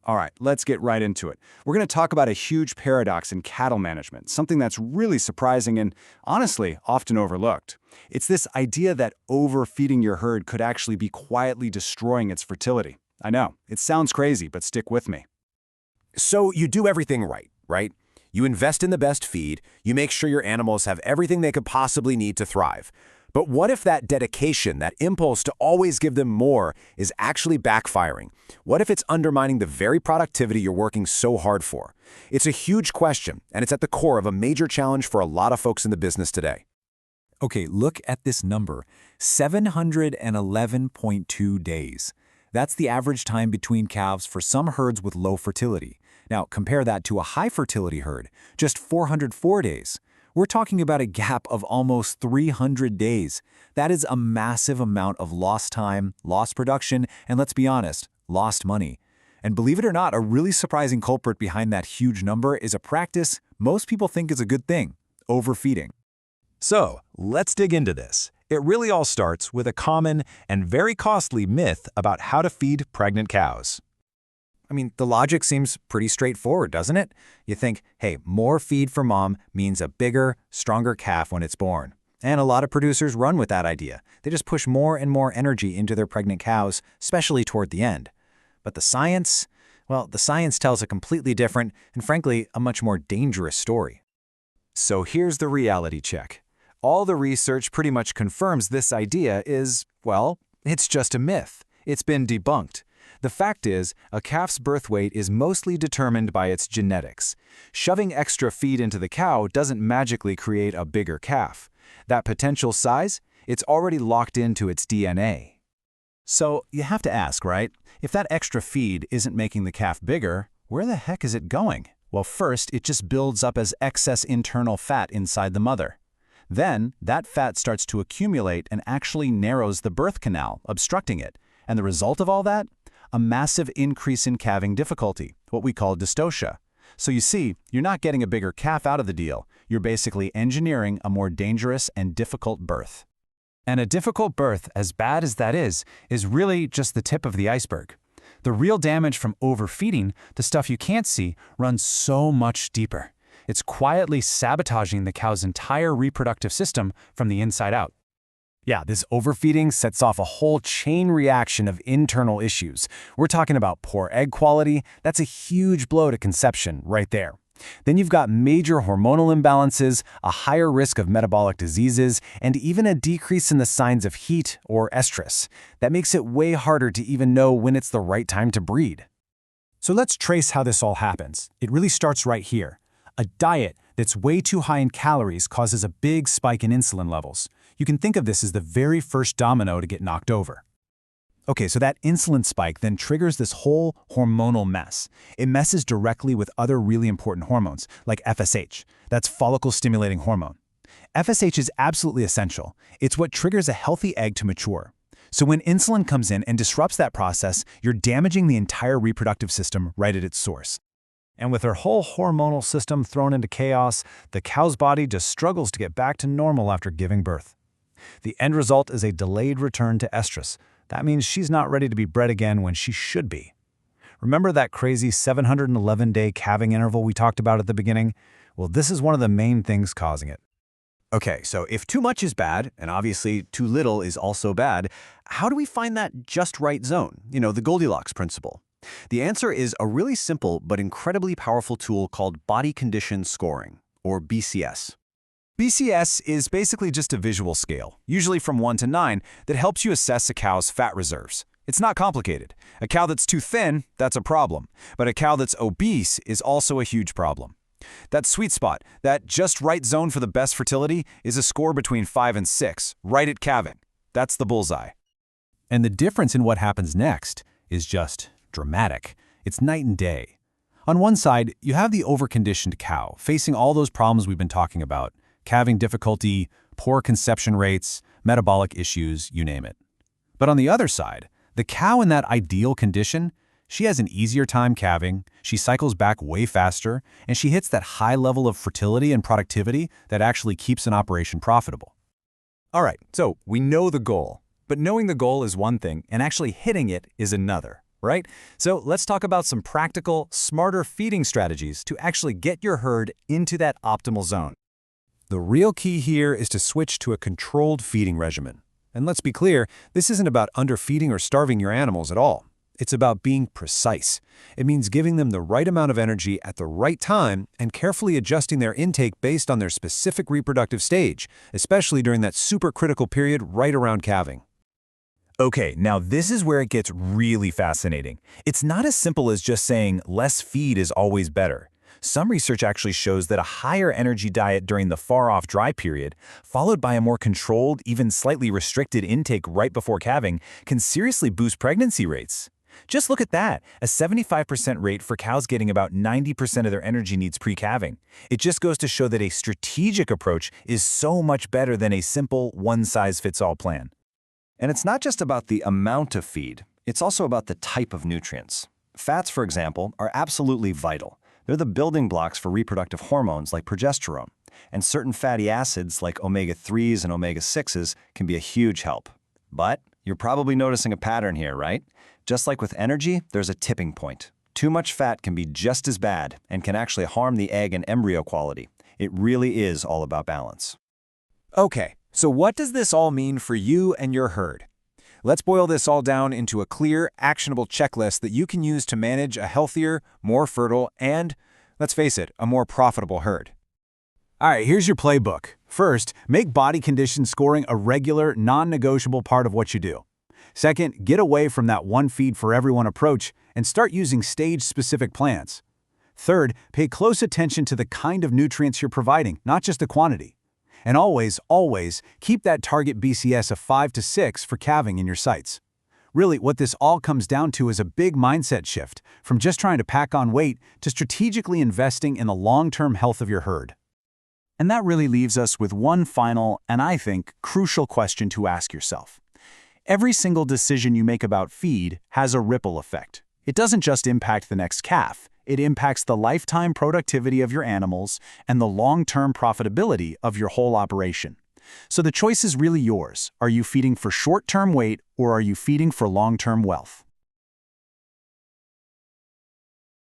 All right, let's get right into it. We're going to talk about a huge paradox in cattle management, something that's really surprising and, honestly, often overlooked. It's this idea that overfeeding your herd could actually be quietly destroying its fertility. I know, it sounds crazy, but stick with me. So you do everything right, right? You invest in the best feed, you make sure your animals have everything they could possibly need to thrive. But what if that dedication, that impulse to always give them more, is actually backfiring? What if it's undermining the very productivity you're working so hard for? It's a huge question, and it's at the core of a major challenge for a lot of folks in the business today. Okay, look at this number, 711.2 days. That's the average time between calves for some herds with low fertility. Now, compare that to a high fertility herd, just 404 days. We're talking about a gap of almost 300 days. That is a massive amount of lost time, lost production, and let's be honest, lost money. And believe it or not, a really surprising culprit behind that huge number is a practice most people think is a good thing: overfeeding. So, let's dig into this. It really all starts with a common and very costly myth about how to feed pregnant cows. I mean, the logic seems pretty straightforward, doesn't it? You think, hey, more feed for mom means a bigger, stronger calf when it's born. And a lot of producers run with that idea. They just push more and more energy into their pregnant cows, especially toward the end. But the science, well, the science tells a completely different and frankly, a much more dangerous story. So here's the reality check. All the research pretty much confirms this idea is, well, it's just a myth. It's been debunked. The fact is, a calf's birth weight is mostly determined by its genetics. Shoving extra feed into the cow doesn't magically create a bigger calf. That potential size, it's already locked into its DNA. So you have to ask, right? If that extra feed isn't making the calf bigger, where the heck is it going? Well, first, it just builds up as excess internal fat inside the mother. Then, that fat starts to accumulate and actually narrows the birth canal, obstructing it. And the result of all that? A massive increase in calving difficulty, what we call dystocia. So you see, you're not getting a bigger calf out of the deal. You're basically engineering a more dangerous and difficult birth. And a difficult birth, as bad as that is really just the tip of the iceberg. The real damage from overfeeding, the stuff you can't see, runs so much deeper. It's quietly sabotaging the cow's entire reproductive system from the inside out. Yeah, this overfeeding sets off a whole chain reaction of internal issues. We're talking about poor egg quality. That's a huge blow to conception right there. Then you've got major hormonal imbalances, a higher risk of metabolic diseases, and even a decrease in the signs of heat or estrus. That makes it way harder to even know when it's the right time to breed. So let's trace how this all happens. It really starts right here. A diet that's way too high in calories causes a big spike in insulin levels. You can think of this as the very first domino to get knocked over. Okay, so that insulin spike then triggers this whole hormonal mess. It messes directly with other really important hormones, like FSH. That's follicle-stimulating hormone. FSH is absolutely essential. It's what triggers a healthy egg to mature. So when insulin comes in and disrupts that process, you're damaging the entire reproductive system right at its source. And with her whole hormonal system thrown into chaos, the cow's body just struggles to get back to normal after giving birth. The end result is a delayed return to estrus. That means she's not ready to be bred again when she should be. Remember that crazy 711-day calving interval we talked about at the beginning? Well, this is one of the main things causing it. Okay, so if too much is bad, and obviously too little is also bad, how do we find that just right zone? You know, the Goldilocks principle. The answer is a really simple but incredibly powerful tool called body condition scoring, or BCS. BCS is basically just a visual scale, usually from 1 to 9, that helps you assess a cow's fat reserves. It's not complicated. A cow that's too thin, that's a problem. But a cow that's obese is also a huge problem. That sweet spot, that just right zone for the best fertility, is a score between 5 and 6, right at calving. That's the bullseye. And the difference in what happens next is just dramatic. It's night and day. On one side, you have the overconditioned cow facing all those problems we've been talking about: calving difficulty, poor conception rates, metabolic issues, you name it. But on the other side, the cow in that ideal condition, she has an easier time calving, she cycles back way faster, and she hits that high level of fertility and productivity that actually keeps an operation profitable. All right, so we know the goal. But knowing the goal is one thing, and actually hitting it is another. right? So let's talk about some practical, smarter feeding strategies to actually get your herd into that optimal zone. The real key here is to switch to a controlled feeding regimen. And let's be clear, this isn't about underfeeding or starving your animals at all. It's about being precise. It means giving them the right amount of energy at the right time and carefully adjusting their intake based on their specific reproductive stage, especially during that super critical period right around calving. Okay, now this is where it gets really fascinating. It's not as simple as just saying less feed is always better. Some research actually shows that a higher energy diet during the far-off dry period, followed by a more controlled, even slightly restricted intake right before calving, can seriously boost pregnancy rates. Just look at that, a 75% rate for cows getting about 90% of their energy needs pre-calving. It just goes to show that a strategic approach is so much better than a simple one-size-fits-all plan. And it's not just about the amount of feed, it's also about the type of nutrients. Fats, for example, are absolutely vital. They're the building blocks for reproductive hormones like progesterone. And certain fatty acids like omega-3s and omega-6s can be a huge help. But you're probably noticing a pattern here, right? Just like with energy, there's a tipping point. Too much fat can be just as bad and can actually harm the egg and embryo quality. It really is all about balance. Okay, so what does this all mean for you and your herd? Let's boil this all down into a clear, actionable checklist that you can use to manage a healthier, more fertile, and, let's face it, a more profitable herd. All right, here's your playbook. First, make body condition scoring a regular, non-negotiable part of what you do. Second, get away from that one feed for everyone approach and start using stage-specific plans. Third, pay close attention to the kind of nutrients you're providing, not just the quantity. And always, keep that target BCS of 5 to 6 for calving in your sights. Really, what this all comes down to is a big mindset shift, from just trying to pack on weight to strategically investing in the long-term health of your herd. And that really leaves us with one final, and I think, crucial question to ask yourself. Every single decision you make about feed has a ripple effect. It doesn't just impact the next calf. It impacts the lifetime productivity of your animals and the long-term profitability of your whole operation. So the choice is really yours. Are you feeding for short-term weight or are you feeding for long-term wealth?